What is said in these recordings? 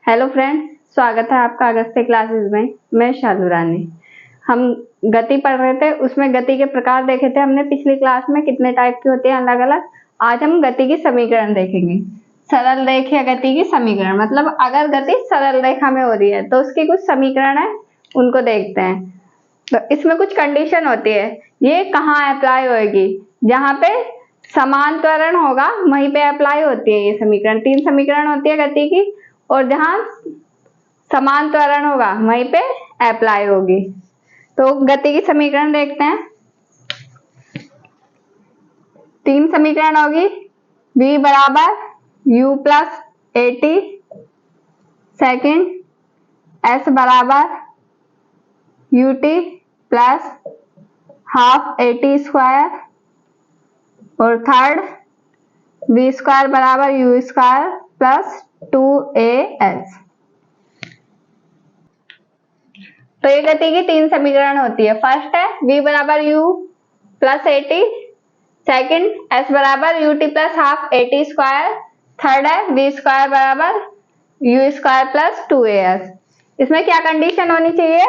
Hello friends, स्वागत है आपका अगस्त्य क्लासेस में। मैं शालू रानी। हम गति पढ़ रहे थे, उसमें गति के प्रकार देखे थे हमने पिछली क्लास में, कितने टाइप की होती है अलग अलग। आज हम गति की समीकरण देखेंगे। सरल रेखीय गति की समीकरण मतलब अगर गति सरल रेखा में हो रही है तो उसकी कुछ समीकरण है, उनको देखते हैं। तो इसमें कुछ कंडीशन होती है, ये कहाँ अप्लाई होगी? जहाँ पे समान त्वरण होगा वहीं पे अप्लाई होती है ये समीकरण। 3 समीकरण होती है गति की, और जहां समान त्वरण होगा वहीं पे अप्लाई होगी। तो गति की समीकरण देखते हैं। 3 समीकरण होगी। v बराबर u plus AT, second s बराबर ut plus half AT square, और थर्ड v स्क्वायर बराबर u स्क्वायर प्लस 2as। तो ये गति की 3 समीकरण होती है। फर्स्ट है v बराबर u plus AT, second s बराबर ut plus half AT square, third है v स्क्वायर बराबर u स्क्वायर प्लस 2as। इसमें क्या कंडीशन होनी चाहिए?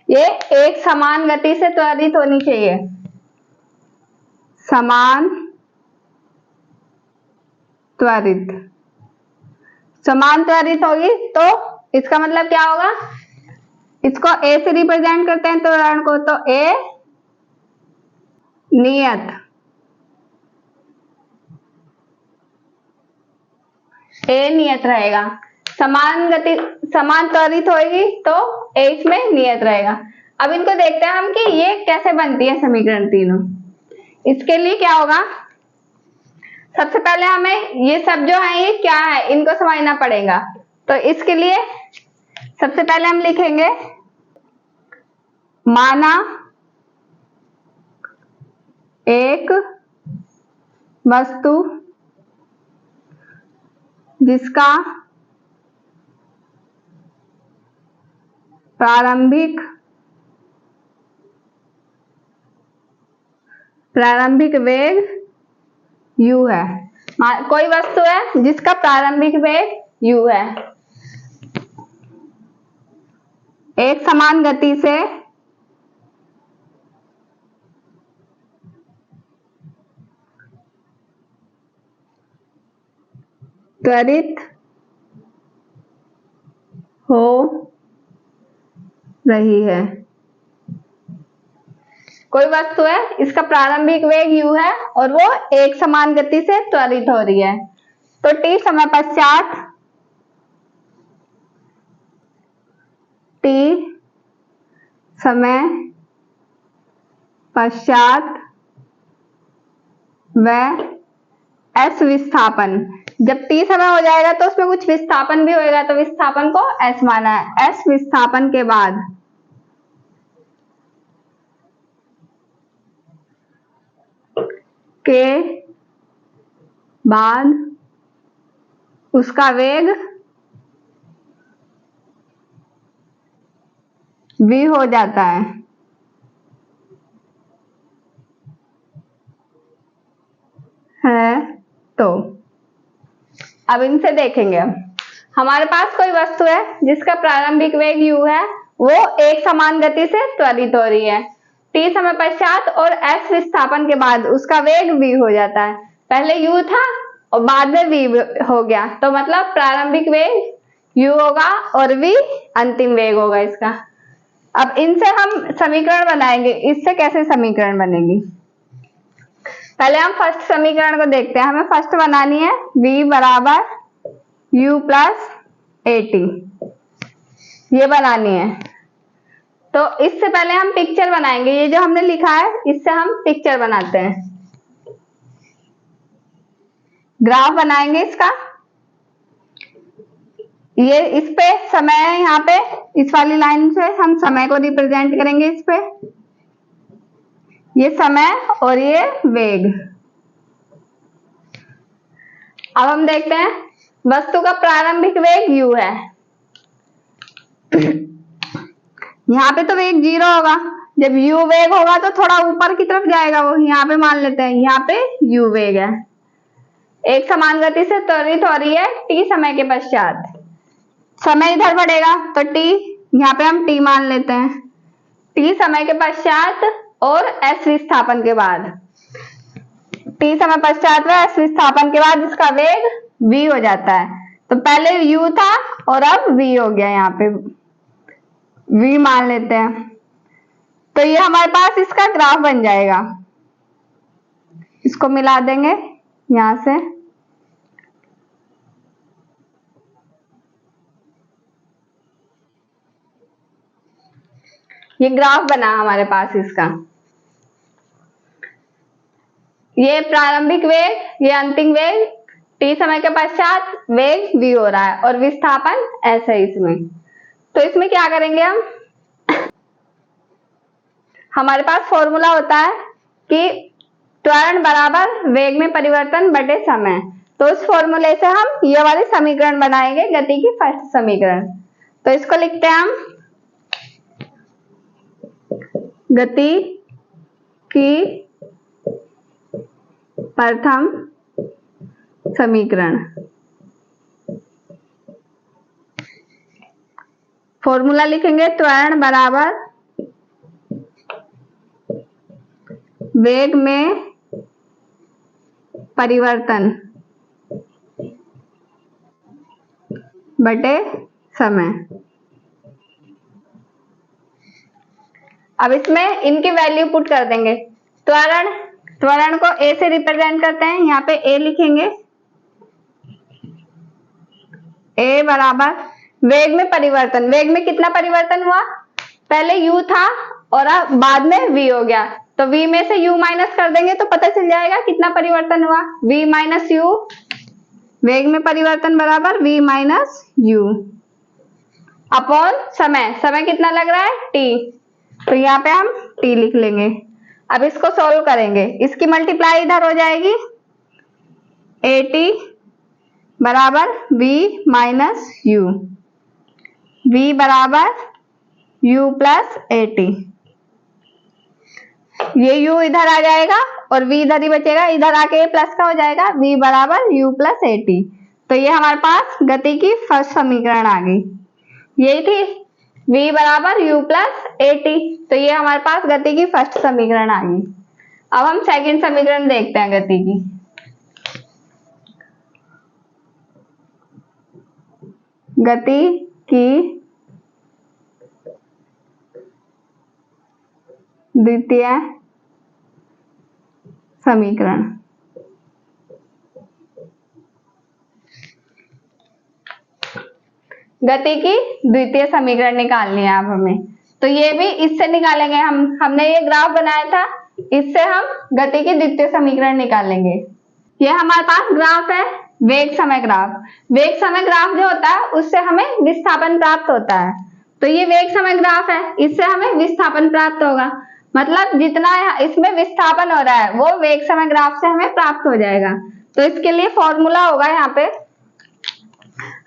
ये एक समान गति से त्वरित होनी चाहिए। समान त्वरित होगी तो इसका मतलब क्या होगा? इसको a से रिप्रेजेंट करते हैं त्वरण को, तो a नियत रहेगा। समान त्वरित होगी तो a इसमें नियत रहेगा। अब इनको देखते हैं हम कि ये कैसे बनती है समीकरण तीनों। इसके लिए क्या होगा? सबसे पहले हमें ये सब जो है ये क्या है इनको समझना पड़ेगा। तो इसके लिए सबसे पहले हम लिखेंगे, माना एक वस्तु जिसका प्रारंभिक वेग u है। कोई वस्तु है जिसका प्रारंभिक वेग u है, एक समान गति से त्वरित हो रही है। कोई वस्तु है, इसका प्रारंभिक वेग u है और वो एक समान गति से त्वरित हो रही है। तो t समय पश्चात वह s विस्थापन, जब t समय हो जाएगा तो उसमें कुछ विस्थापन भी होएगा, तो विस्थापन को s माना है। s विस्थापन के बाद उसका वेग v हो जाता है। तो अब इनसे देखेंगे हम। हमारे पास कोई वस्तु है जिसका प्रारंभिक वेग u है, वो एक समान गति से त्वरित हो रही है। t समय पश्चात और s विस्थापन के बाद उसका वेग v हो जाता है। पहले u था और बाद में v हो गया, तो मतलब प्रारंभिक वेग u होगा और v अंतिम वेग होगा इसका। अब इनसे हम समीकरण बनाएंगे। इससे कैसे समीकरण बनेगी? पहले हम फर्स्ट समीकरण को देखते हैं। हमें फर्स्ट बनानी है v बराबर u प्लस AT, ये बनानी है। तो इससे पहले हम पिक्चर बनाएंगे। ये जो हमने लिखा है इससे हम पिक्चर बनाते हैं, ग्राफ बनाएंगे इसका। ये इस पे समय है, यहाँ पे इस वाली लाइन से हम समय को रिप्रेजेंट करेंगे। इस पे ये समय और ये वेग। अब हम देखते हैं, वस्तु का प्रारंभिक वेग u है। यहाँ पे तो वेग 0 होगा, जब u वेग होगा तो थोड़ा ऊपर की तरफ जाएगा, वो यहाँ पे मान लेते हैं, यहाँ पे u वेग है। एक समान गति से त्वरित हो रही है t समय के पश्चात। समय इधर बढ़ेगा तो t, यहाँ पे हम t मान लेते हैं, t समय के पश्चात और s विस्थापन के बाद। t समय पश्चात व s विस्थापन के बाद इसका वेग v हो जाता है। तो पहले u था और अब v हो गया, यहाँ पे v मान लेते हैं। तो ये हमारे पास इसका ग्राफ बन जाएगा। इसको मिला देंगे यहां से। ये ग्राफ बना हमारे पास इसका। ये प्रारंभिक वेग, ये अंतिम वेग, t समय के पश्चात वेग v हो रहा है और विस्थापन s है इसमें। तो इसमें क्या करेंगे हम, हमारे पास फॉर्मूला होता है कि त्वरण बराबर वेग में परिवर्तन बटे समय। तो उस फॉर्मूले से हम ये वाली समीकरण बनाएंगे, गति की फर्स्ट समीकरण। तो इसको लिखते हैं हम, गति की प्रथम समीकरण। फॉर्मूला लिखेंगे त्वरण बराबर वेग में परिवर्तन बटे समय। अब इसमें इनकी वैल्यू पुट कर देंगे। त्वरण को a से रिप्रेजेंट करते हैं, यहाँ पे a लिखेंगे। a बराबर वेग में परिवर्तन, वेग में कितना परिवर्तन हुआ, पहले u था और अब बाद में v हो गया, तो v में से u माइनस कर देंगे तो पता चल जाएगा कितना परिवर्तन हुआ, v माइनस u। वेग में परिवर्तन बराबर v माइनस u अपॉन समय। समय कितना लग रहा है, t, तो यहाँ पे हम t लिख लेंगे। अब इसको सॉल्व करेंगे, इसकी मल्टीप्लाई इधर हो जाएगी, at बराबर v माइनस u, v बराबर u प्लस at। ये u इधर आ जाएगा और v इधर ही बचेगा, इधर आके प्लस का हो जाएगा, v बराबर u प्लस at। तो ये हमारे पास गति की फर्स्ट समीकरण आ गई, यही थी, v बराबर u प्लस at। तो ये हमारे पास गति की फर्स्ट समीकरण आ गई। अब हम सेकंड समीकरण देखते हैं गति की। गति की द्वितीय समीकरण। गति की द्वितीय समीकरण निकालनी है अब हमें, तो ये भी इससे निकालेंगे। हमने ये ग्राफ बनाया था, इससे हम गति की द्वितीय समीकरण निकालेंगे। ये हमारे पास ग्राफ है, वेग समय ग्राफ। वेग समय ग्राफ जो होता है उससे हमें विस्थापन प्राप्त होता है। तो ये वेग समय ग्राफ है, इससे हमें विस्थापन प्राप्त होगा, मतलब जितना इसमें विस्थापन हो रहा है वो वेग समय ग्राफ से हमें प्राप्त हो जाएगा। तो इसके लिए फॉर्मूला होगा, यहाँ पे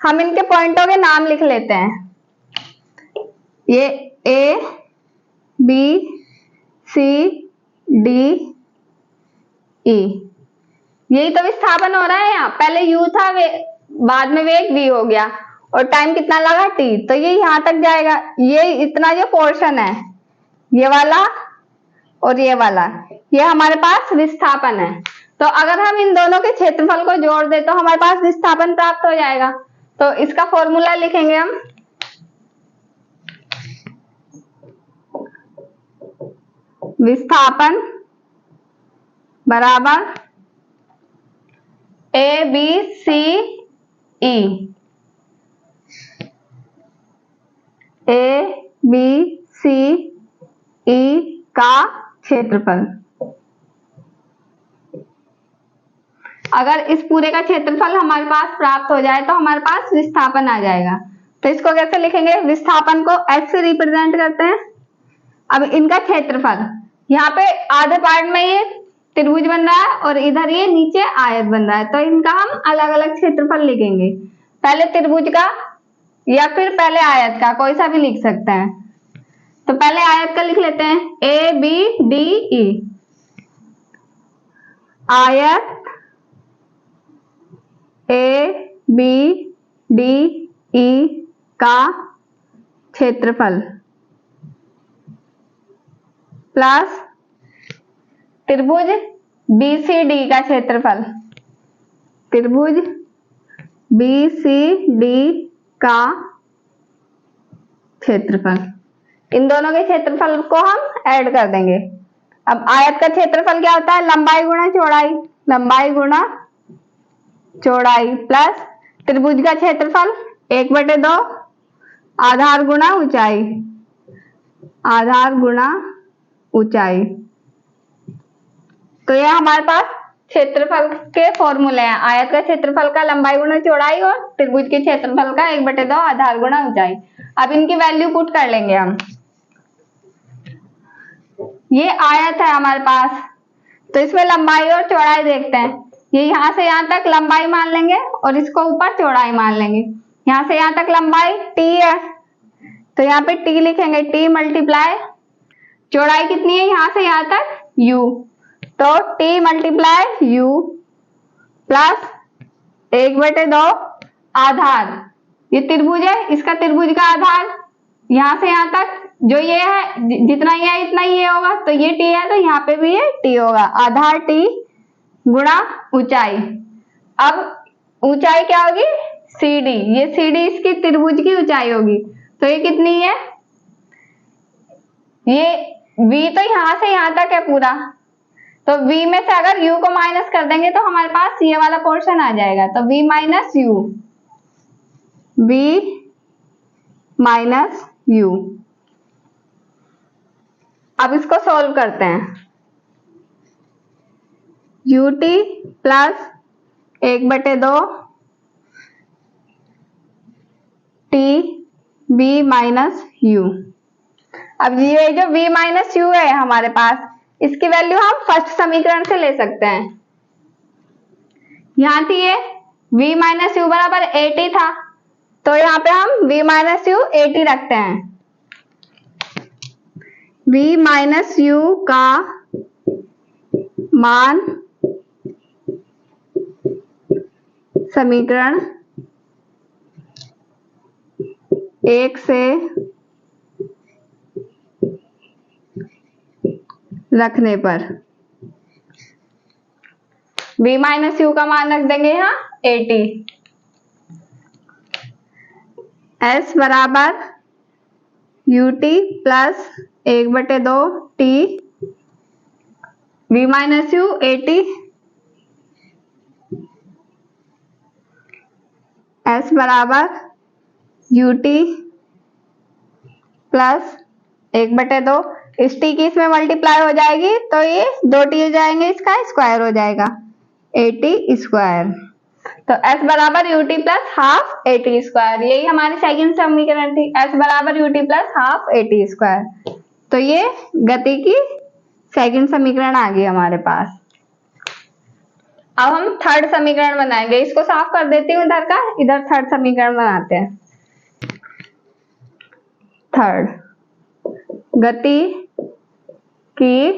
हम इनके पॉइंटों के नाम लिख लेते हैं। ये A, B, C, D, E, यही तो विस्थापन हो रहा है। यहाँ पहले u था, बाद में वेग v हो गया और टाइम कितना लगा t, तो ये यहाँ तक जाएगा। ये इतना जो पोर्शन है, ये वाला और ये वाला, ये हमारे पास विस्थापन है। तो अगर हम इन दोनों के क्षेत्रफल को जोड़ दे तो हमारे पास विस्थापन प्राप्त हो जाएगा। तो इसका फॉर्मूला लिखेंगे हम, विस्थापन बराबर A, B, C, E, A, B, C, E का क्षेत्रफल। अगर इस पूरे का क्षेत्रफल हमारे पास प्राप्त हो जाए तो हमारे पास विस्थापन आ जाएगा। तो इसको कैसे लिखेंगे, विस्थापन को h से रिप्रेजेंट करते हैं। अब इनका क्षेत्रफल, यहाँ पे आधे पार्ट में ये त्रिभुज बन रहा है और इधर ये नीचे आयत बन रहा है, तो इनका हम अलग अलग क्षेत्रफल लिखेंगे, पहले त्रिभुज का या फिर पहले आयत का, कोई सा भी लिख सकते हैं। तो पहले आयत का लिख लेते हैं, ए बी डी ई। आयत ए बी डी ई का क्षेत्रफल प्लस त्रिभुज BCD का क्षेत्रफल, त्रिभुज BCD का क्षेत्रफल। इन दोनों के क्षेत्रफल को हम ऐड कर देंगे। अब आयत का क्षेत्रफल क्या होता है, लंबाई गुणा चौड़ाई, लंबाई गुणा चौड़ाई प्लस त्रिभुज का क्षेत्रफल 1/2 आधार गुणा ऊंचाई, आधार गुणा ऊंचाई। तो यह हमारे पास क्षेत्रफल के फॉर्मूले हैं, आयत का क्षेत्रफल का लंबाई गुणा चौड़ाई और त्रिभुज के क्षेत्रफल का 1/2 आधार गुणा ऊंचाई। अब इनकी वैल्यू पुट कर लेंगे हम। ये आयत है हमारे पास, तो इसमें लंबाई और चौड़ाई देखते हैं। ये यहाँ से यहाँ तक लंबाई मान लेंगे और इसको ऊपर चौड़ाई मान लेंगे। यहाँ से यहाँ तक लंबाई t है, तो यहाँ पे t लिखेंगे, t मल्टीप्लाई चौड़ाई कितनी है यहाँ से यहाँ तक u, तो t मल्टीप्लाई u प्लस 1/2 आधार, ये त्रिभुज है, इसका त्रिभुज का आधार यहाँ से यहाँ तक जो ये है, जितना ये है इतना ये होगा, तो ये t है तो यहाँ पे भी ये t होगा, आधार t गुणा ऊंचाई। अब ऊंचाई क्या होगी, CD, ये CD इसकी त्रिभुज की ऊंचाई होगी, तो ये कितनी है, ये V तो यहाँ से यहाँ तक है पूरा, तो V में से अगर U को माइनस कर देंगे तो हमारे पास ये वाला पोर्शन आ जाएगा, तो V minus U, V minus U। अब इसको सोल्व करते हैं, ut plus 1/2 t v minus u। अब ये जो v माइनस u है हमारे पास, इसकी वैल्यू हम फर्स्ट समीकरण से ले सकते हैं। यहाँ थी ये v माइनस यू बराबर 80 था, तो यहाँ पे हम v माइनस यू 80 रखते हैं। v माइनस यू का मान समीकरण 1 से रखने पर v माइनस यू का मान रख देंगे यहाँ 80। s बराबर ut plus 1/2 t, v minus you 80, s बराबर ut प्लस 1/2, इस t की इसमें मल्टीप्लाई हो जाएगी तो ये 2t हो जाएंगे, इसका स्क्वायर हो जाएगा 80 स्क्वायर, तो s बराबर ut प्लस हाफ 80 स्क्वायर। यही हमारी सेकंड समीकरण थी, s बराबर ut प्लस हाफ 80 स्क्वायर। तो ये गति की सेकंड समीकरण आ गई हमारे पास। अब हम थर्ड समीकरण बनाएंगे, इसको साफ कर देती हूँ इधर का, इधर थर्ड समीकरण बनाते हैं। थर्ड, गति की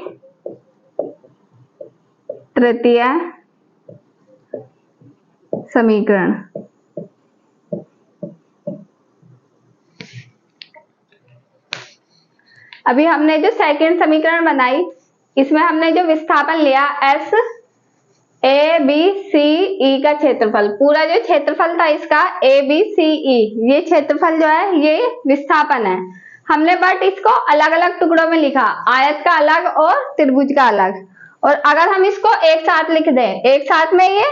तृतीय समीकरण। अभी हमने जो सेकंड समीकरण बनाई, इसमें हमने जो विस्थापन लिया एस ए बी सी ई का क्षेत्रफल, पूरा जो क्षेत्रफल था इसका ए बी सी ई, ये क्षेत्रफल जो है ये विस्थापन है। हमने बट इसको अलग अलग टुकड़ों में लिखा, आयत का अलग और त्रिभुज का अलग। और अगर हम इसको एक साथ लिख दें, एक साथ में ये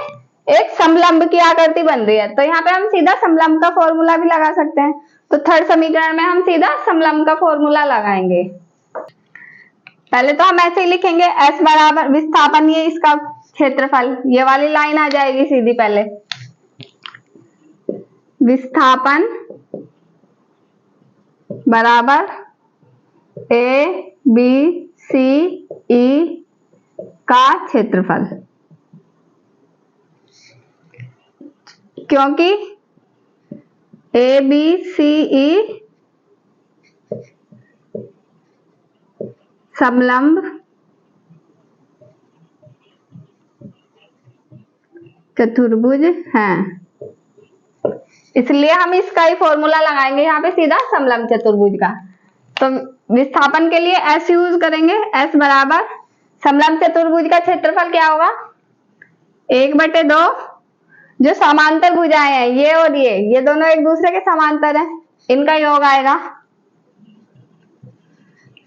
एक समलंब की आकृति बन रही है, तो यहाँ पे हम सीधा समलंब का फॉर्मूला भी लगा सकते हैं। तो थर्ड समीकरण में हम सीधा समलंब का फॉर्मूला लगाएंगे। पहले तो हम ऐसे ही लिखेंगे, S बराबर विस्थापन, ये इसका क्षेत्रफल, ये वाली लाइन आ जाएगी सीधी। पहले विस्थापन बराबर ए बी सी ई का क्षेत्रफल, क्योंकि ए बी सी ई समलंब चतुर्भुज हैं, इसलिए हम इसका ही फॉर्मूला लगाएंगे यहाँ पे सीधा समलंब चतुर्भुज का। तो विस्थापन के लिए S यूज करेंगे। S बराबर समलंब चतुर्भुज का क्षेत्रफल क्या होगा, 1/2। जो समांतर भुजाएं हैं ये और ये दोनों एक दूसरे के समांतर हैं, इनका योग आएगा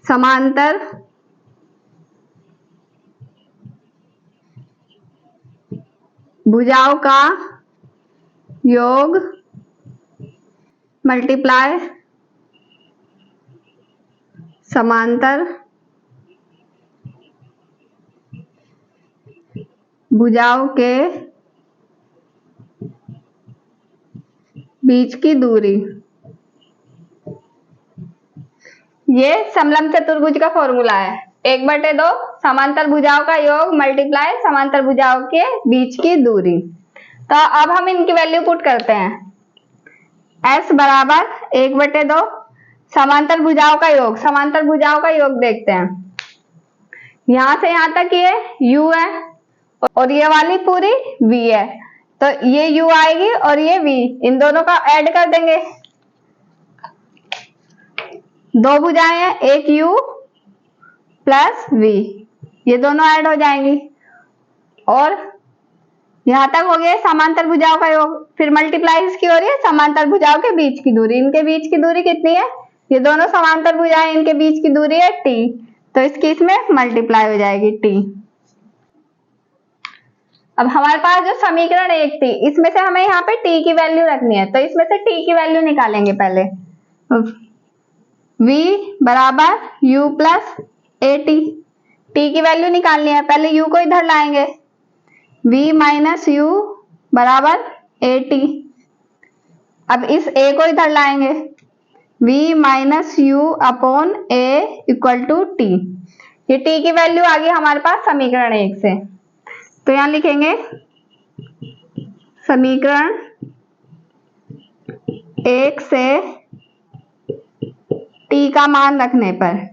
समांतर भुजाओं का योग मल्टीप्लाई समांतर भुजाओं के बीच की दूरी। ये समलंब चतुर्भुज का फॉर्मूला है, 1/2 समांतर भुजाओं का योग मल्टीप्लाई समांतर भुजाओं के बीच की दूरी। तो अब हम इनकी वैल्यू पुट करते हैं। S बराबर 1/2 समांतर भुजाओं का योग, समांतर भुजाओं का योग देखते हैं। यहां से यहां तक ये U है और ये वाली पूरी V है, तो ये U आएगी और ये V, इन दोनों का ऐड कर देंगे। दो भुजाएं हैं, एक U प्लस V, ये दोनों ऐड हो जाएंगी और यहां तक हो गया समांतर भुजाओं का योग। फिर मल्टीप्लाई इसकी हो रही है समांतर भुजाओं के बीच की दूरी। इनके बीच की दूरी कितनी है, ये दोनों समांतर भुजाएं, इनके बीच की दूरी है T, तो इसकी इसमें मल्टीप्लाई हो जाएगी T। अब हमारे पास जो समीकरण 1 थी, इसमें से हमें यहाँ पे T की वैल्यू रखनी है, तो इसमें से T की वैल्यू निकालेंगे पहले। V बराबर U प्लस AT, T की वैल्यू निकालनी है, पहले U को इधर लाएंगे, V माइनस U बराबर AT। अब इस A को इधर लाएंगे, V minus U upon A equal to T। ये T की वैल्यू आ गई हमारे पास समीकरण 1 से, तो यहां लिखेंगे समीकरण 1 से T का मान रखने पर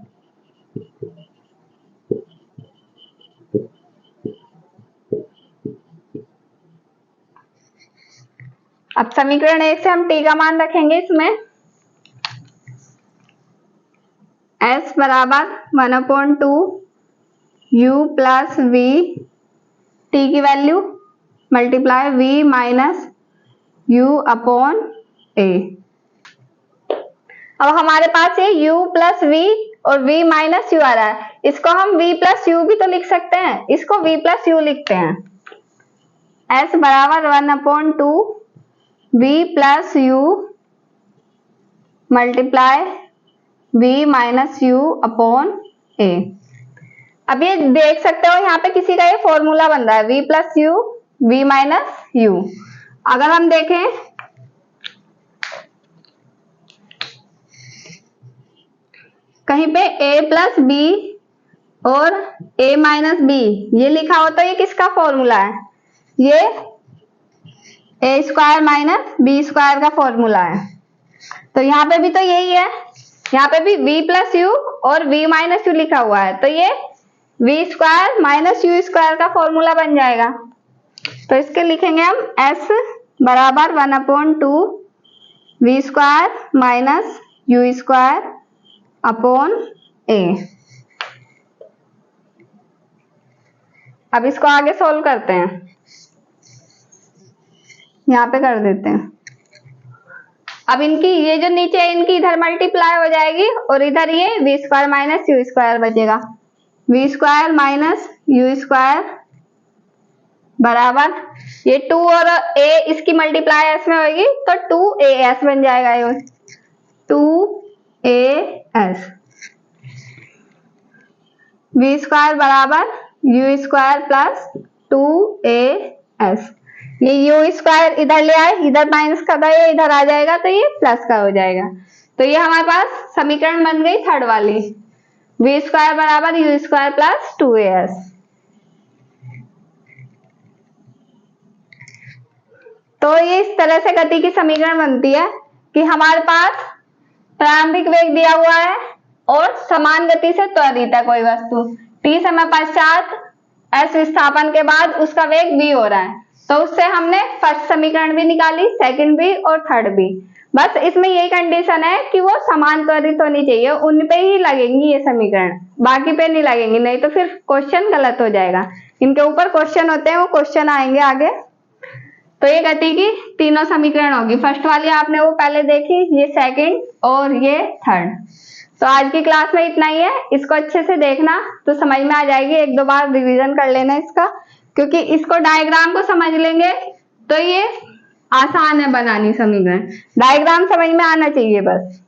अब समीकरण 1 से हम T का मान रखेंगे, इसमें S बराबर 1/2 U प्लस V, T की value multiply V minus U upon A। अब हमारे पास ये U प्लस V और V माइनस U आ रहा है, इसको हम V प्लस U भी तो लिख सकते हैं, इसको V प्लस U लिखते हैं। S बराबर 1/2 V plus U multiply V minus U upon A। अब ये देख सकते हो यहाँ पे किसी का ये फॉर्मूला बन रहा है, V plus U V minus U। अगर हम देखें कहीं पे A प्लस B और A माइनस B ये लिखा हो, तो ये किसका फॉर्मूला है, ये A square minus B square का फॉर्मूला है। तो यहाँ पे भी तो यही है, यहाँ पे भी V प्लस U और V माइनस U लिखा हुआ है, तो ये V square minus U square का फॉर्मूला बन जाएगा। तो इसके लिखेंगे हम S बराबर 1/2 V square minus U square upon A। अब इसको आगे सोल्व करते हैं, यहाँ पे कर देते हैं। अब इनकी ये जो नीचे है इनकी इधर मल्टीप्लाई हो जाएगी और इधर ये V square minus U square बचेगा, V square minus U square बराबर ये 2 और A इसकी मल्टीप्लाई S में होगी तो 2AS बन जाएगा, ये 2AS। V स्क्वायर बराबर U स्क्वायर प्लस 2AS। ये U स्क्वायर इधर ले आए, इधर माइनस का था, ये इधर आ जाएगा तो ये प्लस का हो जाएगा। तो ये हमारे पास समीकरण बन गई थर्ड वाली, V स्क्वायर बराबर U स्क्वायर प्लस 2AS। तो ये इस तरह से गति की समीकरण बनती है कि हमारे पास प्रारंभिक वेग दिया हुआ है और समान गति से त्वरित है कोई वस्तु, t समय पश्चात s विस्थापन के बाद उसका वेग v हो रहा है, तो उससे हमने फर्स्ट समीकरण भी निकाली, सेकंड भी और थर्ड भी। बस इसमें यही कंडीशन है कि वो समान त्वरित होनी चाहिए, उन पे ही लगेंगी ये समीकरण, बाकी पे नहीं लगेंगी, नहीं तो फिर क्वेश्चन गलत हो जाएगा। इनके ऊपर क्वेश्चन होते हैं, वो क्वेश्चन आएंगे आगे। तो ये गति की तीनों समीकरण होगी, फर्स्ट वाली आपने वो पहले देखी, ये सेकंड और ये थर्ड। तो आज की क्लास में इतना ही है, इसको अच्छे से देखना तो समझ में आ जाएगी, एक दो बार रिवीजन कर लेना इसका, क्योंकि इसको डायग्राम को समझ लेंगे तो ये आसान है बनानी समीकरण, डायग्राम समझ में आना चाहिए बस।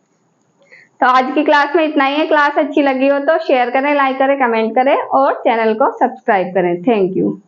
तो आज की क्लास में इतना ही है, क्लास अच्छी लगी हो तो शेयर करें, लाइक करें, कमेंट करें और चैनल को सब्सक्राइब करें। Thank you.